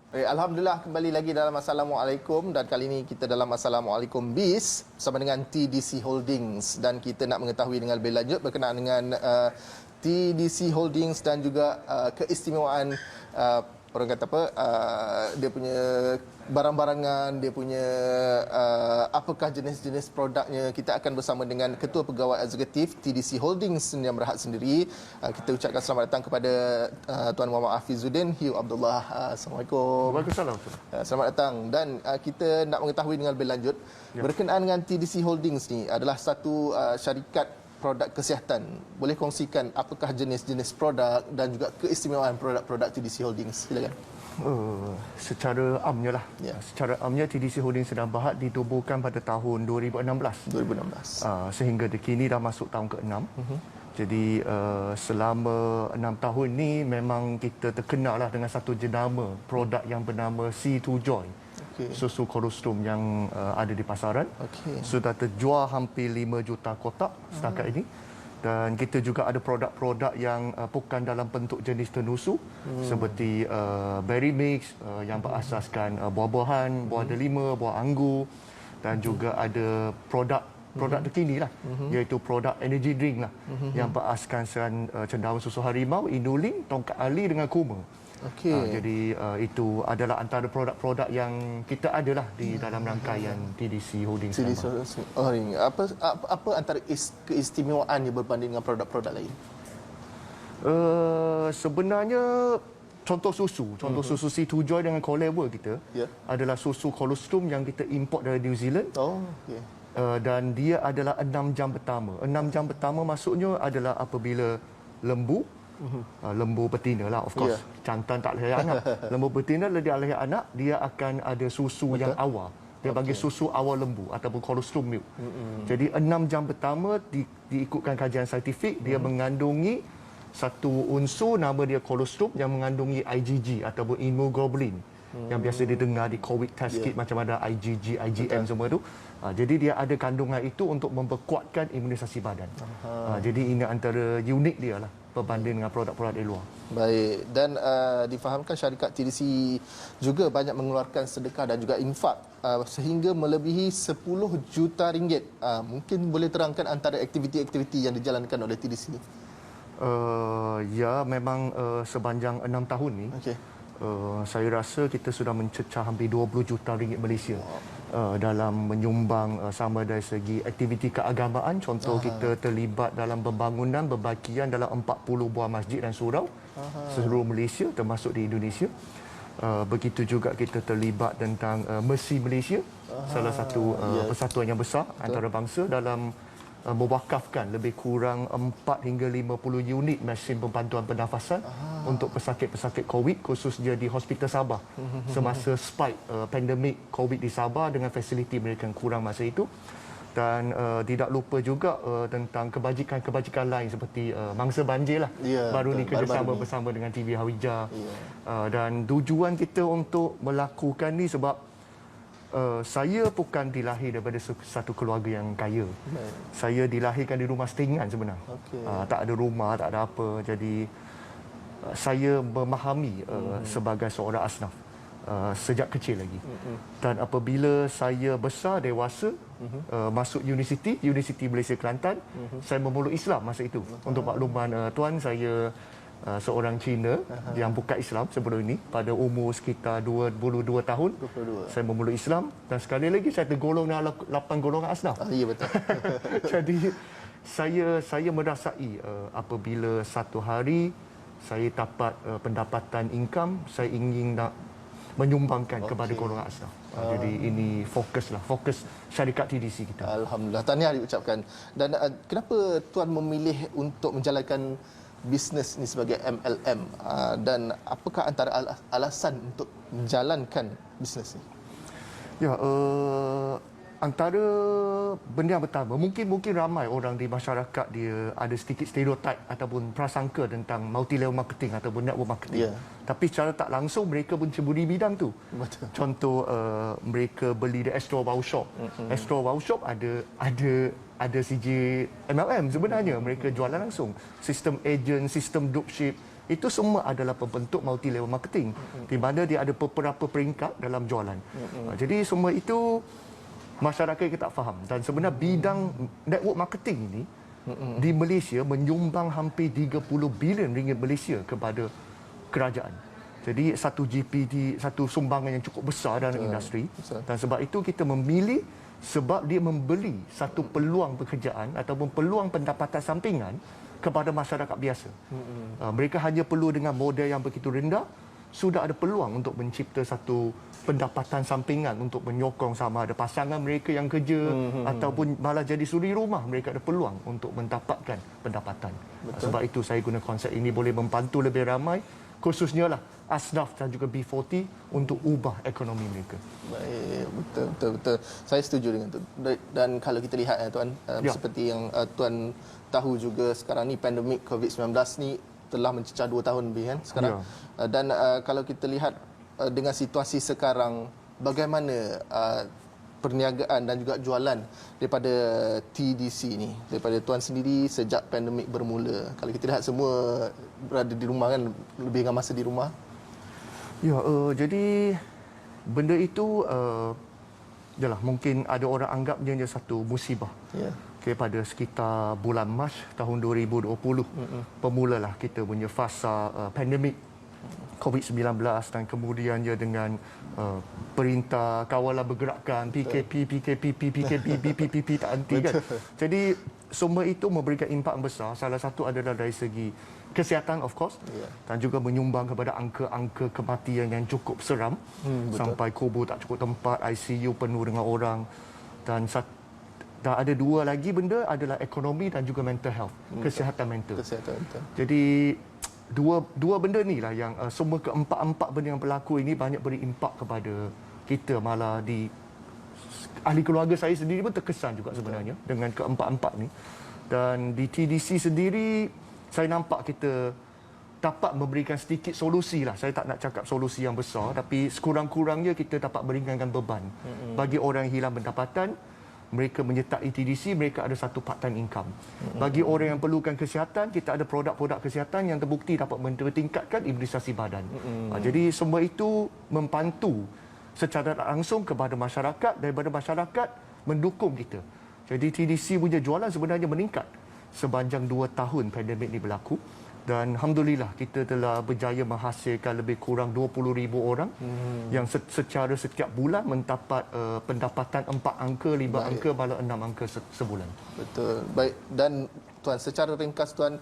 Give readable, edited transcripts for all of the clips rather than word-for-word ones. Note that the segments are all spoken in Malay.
Alhamdulillah kembali lagi dalam Assalamualaikum, dan kali ini kita dalam Assalamualaikum BIS bersama dengan TDC Holdings, dan kita nak mengetahui dengan lebih lanjut berkenaan dengan TDC Holdings dan juga keistimewaan orang kata apa, dia punya barang-barangan, dia punya apakah jenis-jenis produknya. Kita akan bersama dengan Ketua Pegawai Eksekutif TDC Holdings yang berhad sendiri. Kita ucapkan selamat datang kepada Tuan Muhammad Hafizuddin Hiu Abdullah. Assalamualaikum. Waalaikumsalam. Selamat datang, dan kita nak mengetahui dengan lebih lanjut berkenaan dengan TDC Holdings ni adalah satu syarikat produk kesihatan. Boleh kongsikan apakah jenis-jenis produk dan juga keistimewaan produk-produk TDC Holdings? Silakan. Secara amnya lah. Secara amnya TDC Holdings Seram Berhad ditubuhkan pada tahun 2016. Sehingga kini dah masuk tahun ke-6. Jadi selama 6 tahun ni memang kita terkenal lah dengan satu jenama produk yang bernama C2 Joy. Susu kolostrum yang ada di pasaran. Sudah terjual hampir 5 juta kotak setakat ini. Dan kita juga ada produk-produk yang bukan dalam bentuk jenis tenusu seperti berry mix yang berasaskan buah-buahan, buah delima, buah anggur, dan juga ada produk terkini lah, iaitu produk energy drink lah, yang berasaskan cendawan susu harimau, inulin, tongkat ali dengan kurma. Jadi itu adalah antara produk-produk yang kita ada lah di dalam rangkaian TDC Holdings. Apa antara keistimewaannya berbanding dengan produk-produk lain? Sebenarnya contoh susu C2 Joy dengan Colever kita adalah susu kolostrum yang kita import dari New Zealand. Dan dia adalah 6 jam pertama. 6 jam pertama maksudnya adalah apabila lembu betina lah, of course. Jantan tak lahir anak. Lembu betina dia lahir anak, dia akan ada susu yang awal. Dia bagi susu awal lembu ataupun colostrum milk. Jadi 6 jam pertama diikutkan kajian saintifik, dia mengandungi satu unsur nama dia colostrum yang mengandungi IgG ataupun immunoglobulin. Yang biasa didengar di COVID test kit macam ada IgG, IgM semua tu. Jadi dia ada kandungan itu untuk memperkuatkan imunisasi badan. Jadi ini antara unik dia lah berbanding dengan produk-produk di luar. Baik, dan difahamkan syarikat TDC juga banyak mengeluarkan sedekah dan juga infak sehingga melebihi 10 juta ringgit. Mungkin boleh terangkan antara aktiviti-aktiviti yang dijalankan oleh TDC ni? Ya, memang sepanjang 6 tahun ni saya rasa kita sudah mencecah hampir 20 juta ringgit Malaysia dalam menyumbang sama dari segi aktiviti keagamaan. Contoh kita terlibat dalam pembangunan berbakian dalam 40 buah masjid dan surau seluruh Malaysia termasuk di Indonesia. Begitu juga kita terlibat tentang Mercy Malaysia, salah satu persatuan yang besar antarabangsa dalam mewakafkan lebih kurang 4 hingga 50 unit mesin pembantuan pernafasan untuk pesakit-pesakit COVID, khususnya di Hospital Sabah semasa spike pandemik COVID di Sabah dengan fasiliti mereka yang kurang masa itu. Dan tidak lupa juga tentang kebajikan-kebajikan lain seperti mangsa banjir lah. Baru ni kerjasama bersama dengan TV Hawija. Dan tujuan kita untuk melakukan ni sebab saya bukan dilahir daripada satu keluarga yang kaya. Saya dilahirkan di rumah setingan sebenarnya. Tak ada rumah, tak ada apa. Jadi saya memahami sebagai seorang asnaf sejak kecil lagi. Dan apabila saya besar, dewasa, masuk Universiti Malaysia Kelantan, saya memeluk Islam masa itu. Untuk makluman tuan, saya seorang Cina yang bukan Islam sebelum ini. Pada umur sekitar 22 tahun 22. Saya memeluk Islam, dan sekali lagi saya tergolong dalam 8 golongan asnaf. Ya, betul. Jadi saya merasai apabila satu hari saya dapat pendapatan income, saya ingin nak menyumbangkan kepada golongan asnaf. Jadi ini fokus syarikat TDC kita. Alhamdulillah, tahniah diucapkan. Dan kenapa tuan memilih untuk menjalankan bisnes ni sebagai MLM, dan apakah antara alasan untuk menjalankan bisnes ni? Ya, antara benda yang pertama, mungkin ramai orang di masyarakat dia ada sedikit stereotip ataupun prasangka tentang multi level marketing ataupun network marketing. Tapi secara tak langsung mereka pun ceburi bidang tu. Betul. Contoh mereka beli di Astro Wow Shop. Astro Wow Shop ada CJ MLM sebenarnya. Mereka jualan langsung. Sistem agent, sistem dropship, itu semua adalah bentuk multi level marketing di mana dia ada beberapa peringkat dalam jualan. Jadi semua itu masyarakat kita tak faham, dan sebenarnya bidang network marketing ini di Malaysia menyumbang hampir 30 bilion ringgit Malaysia kepada kerajaan. Jadi satu GPD, satu sumbangan yang cukup besar dalam industri. Dan sebab itu kita memilih, sebab dia membeli satu peluang pekerjaan ataupun peluang pendapatan sampingan kepada masyarakat biasa. Mereka hanya perlu dengan modal yang begitu rendah, sudah ada peluang untuk mencipta satu pendapatan sampingan untuk menyokong sama ada pasangan mereka yang kerja ataupun malah jadi suri rumah, mereka ada peluang untuk mendapatkan pendapatan. Sebab itu saya guna konsep ini boleh membantu lebih ramai, khususnya lah asnaf dan juga B40 untuk ubah ekonomi mereka. Baik, betul. Saya setuju dengan itu. Dan kalau kita lihat tuan, seperti yang tuan tahu juga sekarang ni pandemik COVID-19 ni telah mencecah 2 tahun lebih kan sekarang. Dan kalau kita lihat dengan situasi sekarang, bagaimana perniagaan dan juga jualan daripada TDC ni, daripada tuan sendiri sejak pandemik bermula? Kalau kita lihat semua berada di rumah kan, lebih dengan masa di rumah. Jadi benda itu mungkin ada orang anggapnya satu musibah. Pada sekitar bulan Mac tahun 2020, permulalah kita punya fasa pandemik COVID-19, dan kemudiannya dengan perintah kawalan bergerakan PKP tak henti kan. Jadi semua itu memberikan impak besar. Salah satu adalah dari segi kesihatan, of course, dan juga menyumbang kepada angka-angka kematian yang cukup seram. Sampai kubur tak cukup tempat, ICU penuh dengan orang. Dan ada dua lagi benda adalah ekonomi dan juga mental health, kesihatan mental. Jadi dua benda ni lah yang semua keempat-empat benda yang berlaku ini banyak beri impak kepada kita. Malah di ahli keluarga saya sendiri pun terkesan juga sebenarnya dengan keempat-empat ni. Dan di TDC sendiri saya nampak kita dapat memberikan sedikit solusi lah. Saya tak nak cakap solusi yang besar, tapi sekurang-kurangnya kita dapat meringankan beban bagi orang yang hilang pendapatan. Mereka menyertai TDC, mereka ada satu part-time income. Bagi orang yang perlukan kesihatan, kita ada produk-produk kesihatan yang terbukti dapat meningkatkan imunisasi badan. Jadi semua itu membantu secara langsung kepada masyarakat, daripada masyarakat mendukung kita. Jadi TDC punya jualan sebenarnya meningkat sepanjang 2 tahun pandemik ini berlaku. Dan alhamdulillah kita telah berjaya menghasilkan lebih kurang 20,000 orang yang secara setiap bulan mendapat pendapatan 4 angka, 5 angka, malah 6 angka sebulan. Betul. Baik, dan tuan, secara ringkas tuan,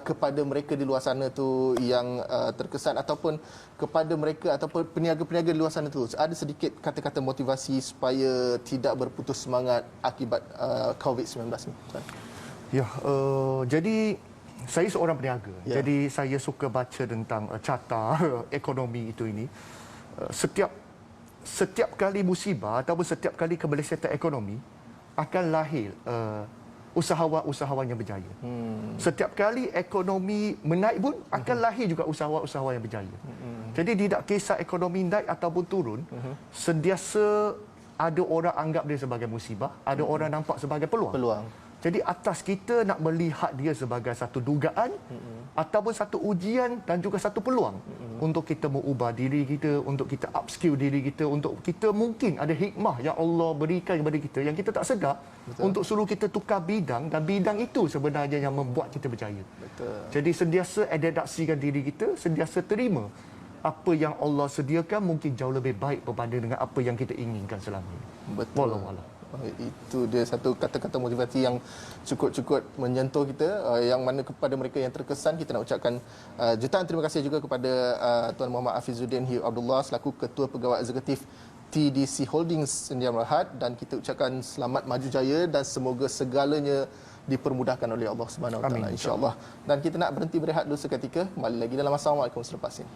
kepada mereka di luar sana tu yang terkesan, ataupun kepada mereka ataupun peniaga-peniaga di luar sana tu, ada sedikit kata-kata motivasi supaya tidak berputus semangat akibat COVID-19 ni, tuan? Jadi saya seorang peniaga. Jadi saya suka baca tentang carta ekonomi ini. Setiap kali musibah ataupun setiap kali kemelesetan ekonomi akan lahir usahawan-usahawan yang berjaya. Setiap kali ekonomi menaik pun akan lahir juga usahawan-usahawan yang berjaya. Jadi tidak kisah ekonomi naik ataupun turun, sentiasa ada orang anggap dia sebagai musibah, ada orang nampak sebagai peluang. Jadi atas kita nak melihat dia sebagai satu dugaan ataupun satu ujian dan juga satu peluang untuk kita mengubah diri kita, untuk kita upskill diri kita, untuk kita mungkin ada hikmah yang Allah berikan kepada kita yang kita tak sedar. Untuk suruh kita tukar bidang, dan bidang itu sebenarnya yang membuat kita berjaya. Jadi sentiasa adaptasikan diri kita, sentiasa terima apa yang Allah sediakan mungkin jauh lebih baik berbanding dengan apa yang kita inginkan selama ini. Wallahualam. Itu dia satu kata-kata motivasi yang cukup-cukup menyentuh kita, yang mana kepada mereka yang terkesan kita nak ucapkan jutaan terima kasih juga kepada Tuan Muhammad Afizuddin Hiu Abdullah selaku Ketua Pegawai Eksekutif TDC Holdings Sdn Bhd, dan kita ucapkan selamat maju jaya dan semoga segalanya dipermudahkan oleh Allah Subhanahu Wa Taala, insya-Allah. Dan kita nak berhenti berehat dulu seketika, kembali lagi dalam Assalamualaikum selepas ini.